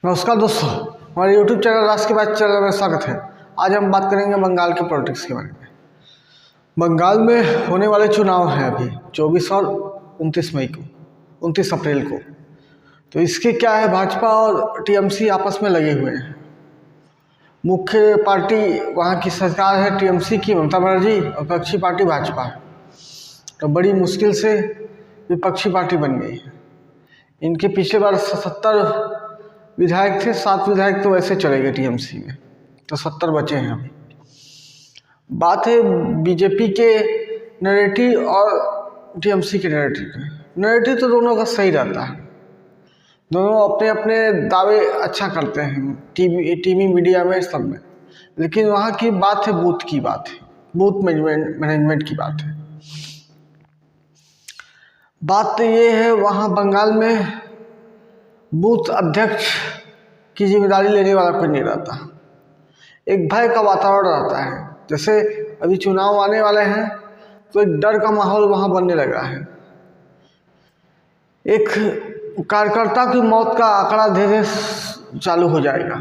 नमस्कार दोस्तों, हमारे YouTube चैनल राष्ट्र की बात चैनल में स्वागत है। आज हम बात करेंगे बंगाल के पॉलिटिक्स के बारे में। बंगाल में होने वाले चुनाव हैं अभी 24 और 29 अप्रैल को। तो इसके क्या है, भाजपा और टीएमसी आपस में लगे हुए हैं। मुख्य पार्टी वहाँ की सरकार है टीएमसी की, ममता बनर्जी, और विपक्षी पार्टी भाजपा है। तो बड़ी मुश्किल से विपक्षी पार्टी बन गई है। इनके पिछले बार 77 विधायक थे, 7 विधायक तो वैसे चले गए टीएमसी में, तो 70 बचे हैं अभी। बात है बीजेपी के नैरेटिव और टीएमसी के नैरेटिव तो दोनों का सही रहता है। दोनों अपने अपने दावे अच्छा करते हैं टीवी मीडिया में, सब में। लेकिन वहाँ की बात है बूथ की बात है, बूथ मैनेजमेंट की बात है। बात तो ये है, वहाँ बंगाल में बूथ अध्यक्ष की जिम्मेदारी लेने वाला कोई नहीं रहता। एक भय का वातावरण रहता है। जैसे अभी चुनाव आने वाले हैं तो एक डर का माहौल वहाँ बनने लगा है। एक कार्यकर्ता की मौत का आंकड़ा धीरे चालू हो जाएगा।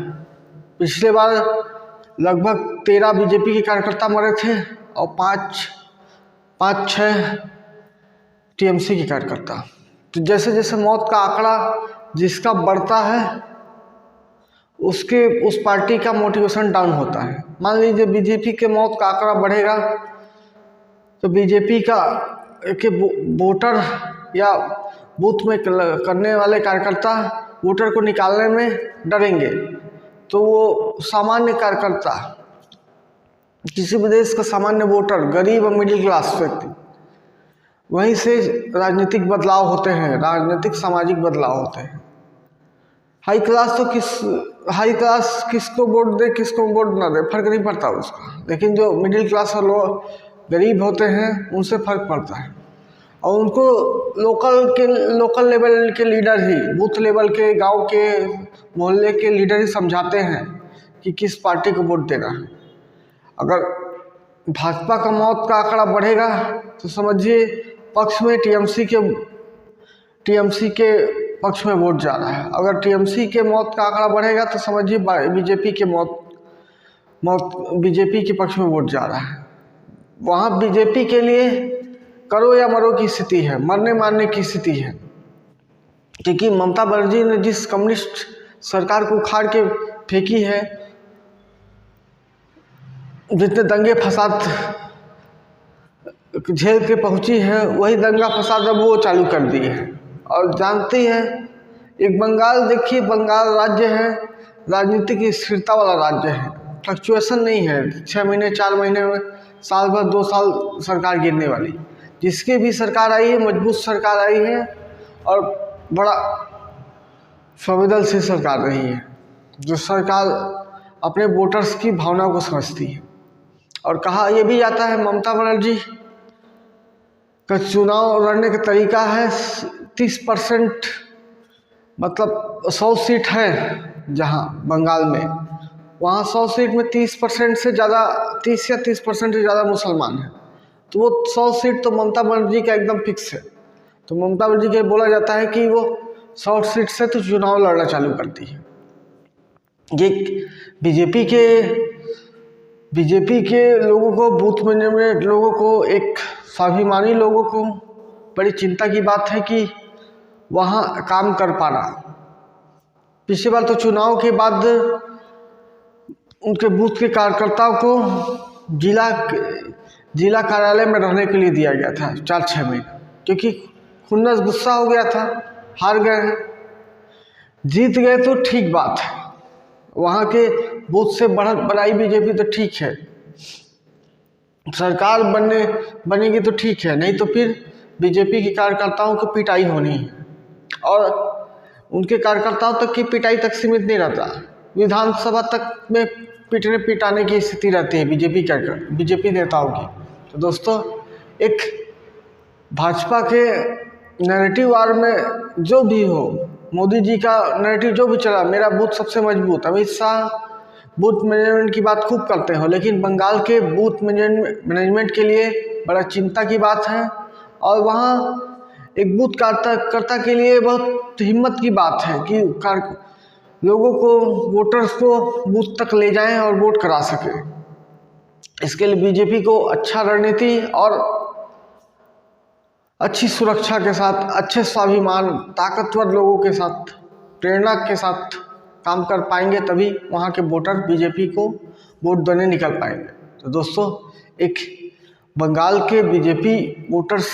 पिछले बार लगभग 13 बीजेपी के कार्यकर्ता मरे थे और 5-6 टीएमसी के कार्यकर्ता। तो जैसे जैसे मौत का आंकड़ा जिसका बढ़ता है उस पार्टी का मोटिवेशन डाउन होता है। मान लीजिए बीजेपी के मौत का आंकड़ा बढ़ेगा तो बीजेपी के वोटर या बूथ में करने वाले कार्यकर्ता वोटर को निकालने में डरेंगे। तो वो सामान्य कार्यकर्ता, किसी भी देश का सामान्य वोटर, गरीब और मिडिल क्लास व्यक्ति, वहीं से राजनीतिक बदलाव होते हैं, राजनीतिक सामाजिक बदलाव होते हैं। हाई क्लास किसको वोट दे किसको वोट ना दे फर्क नहीं पड़ता उसका, लेकिन जो मिडिल क्लास और लोग गरीब होते हैं उनसे फर्क पड़ता है। और उनको लोकल लेवल के लीडर ही, बूथ लेवल के, गांव के, मोहल्ले के लीडर ही समझाते हैं कि किस पार्टी को वोट देना है। अगर भाजपा का मौत का आंकड़ा बढ़ेगा तो समझिए पक्ष में टीएमसी के पक्ष में वोट जा रहा है। अगर टीएमसी के मौत का आंकड़ा बढ़ेगा तो समझिए बीजेपी के पक्ष में वोट जा रहा है। वहाँ बीजेपी के लिए करो या मरो की स्थिति है, मरने मारने की स्थिति है। क्योंकि ममता बनर्जी ने जिस कम्युनिस्ट सरकार को उखाड़ के फेंकी है, जितने दंगे फसाद झेल के पहुंची है, वही दंगा फसाद अब वो चालू कर दिए हैं। और जानती है, एक बंगाल देखिए, बंगाल राज्य है, राजनीतिक स्थिरता वाला राज्य है, फ्लक्चुएशन नहीं है। 6 महीने 4 महीने में, साल भर 2 साल सरकार गिरने वाली। जिसकी भी सरकार आई है, मजबूत सरकार आई है और बड़ा संवेदनशील सरकार रही है, जो सरकार अपने वोटर्स की भावना को समझती है। और कहा यह भी जाता है, ममता बनर्जी का चुनाव लड़ने का तरीका है 30%, मतलब 100 सीट है जहां बंगाल में, वहां 100 सीट में 30% से ज़्यादा, 30 या 30% से ज़्यादा मुसलमान हैं। तो वो 100 सीट तो ममता बनर्जी का एकदम फिक्स है। तो ममता बनर्जी के बोला जाता है कि वो 100 सीट से तो चुनाव लड़ना चालू करती है। ये बीजेपी के लोगों को, बूथ मैनेजमेंट लोगों को, एक स्वाभिमानी लोगों को बड़ी चिंता की बात है कि वहाँ काम कर पाना। पिछली बार तो चुनाव के बाद उनके बूथ के कार्यकर्ताओं को जिला कार्यालय में रहने के लिए दिया गया था 4-6 महीने, क्योंकि खुन्नस गुस्सा हो गया था, हार गए हैं। जीत गए तो ठीक बात है, वहाँ के बूथ से बढ़त बनाई बीजेपी तो ठीक है, सरकार बनेगी तो ठीक है, नहीं तो फिर बीजेपी के कार्यकर्ताओं को पिटाई होनी है। और उनके कार्यकर्ताओं तक की पिटाई तक सीमित नहीं रहता, विधानसभा तक में पिटाने की स्थिति रहती है बीजेपी नेताओं की। तो दोस्तों, एक भाजपा के नैरेटिव वार में जो भी हो, मोदी जी का नैरेटिव जो भी चला, मेरा बूथ सबसे मजबूत, अमित शाह बूथ मैनेजमेंट की बात खूब करते हो, लेकिन बंगाल के बूथ मैनेजमेंट के लिए बड़ा चिंता की बात है। और वहाँ एक बूथ कार्यकर्ता के लिए बहुत हिम्मत की बात है कि लोगों को, वोटर्स को बूथ तक ले जाएं और वोट करा सकें। इसके लिए बीजेपी को अच्छा रणनीति और अच्छी सुरक्षा के साथ, अच्छे स्वाभिमान, ताकतवर लोगों के साथ, प्रेरणा के साथ काम कर पाएंगे, तभी वहाँ के वोटर बीजेपी को वोट देने निकल पाएंगे। तो दोस्तों, एक बंगाल के बीजेपी वोटर्स,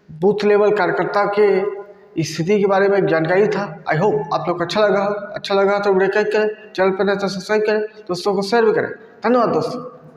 बूथ लेवल कार्यकर्ता के स्थिति के बारे में एक जानकारी था। आई होप आप लोग को अच्छा लगा तो वीडियो लाइक करें, चैनल पर नए तो सब्सक्राइब करें, दोस्तों को शेयर भी करें। धन्यवाद दोस्तों।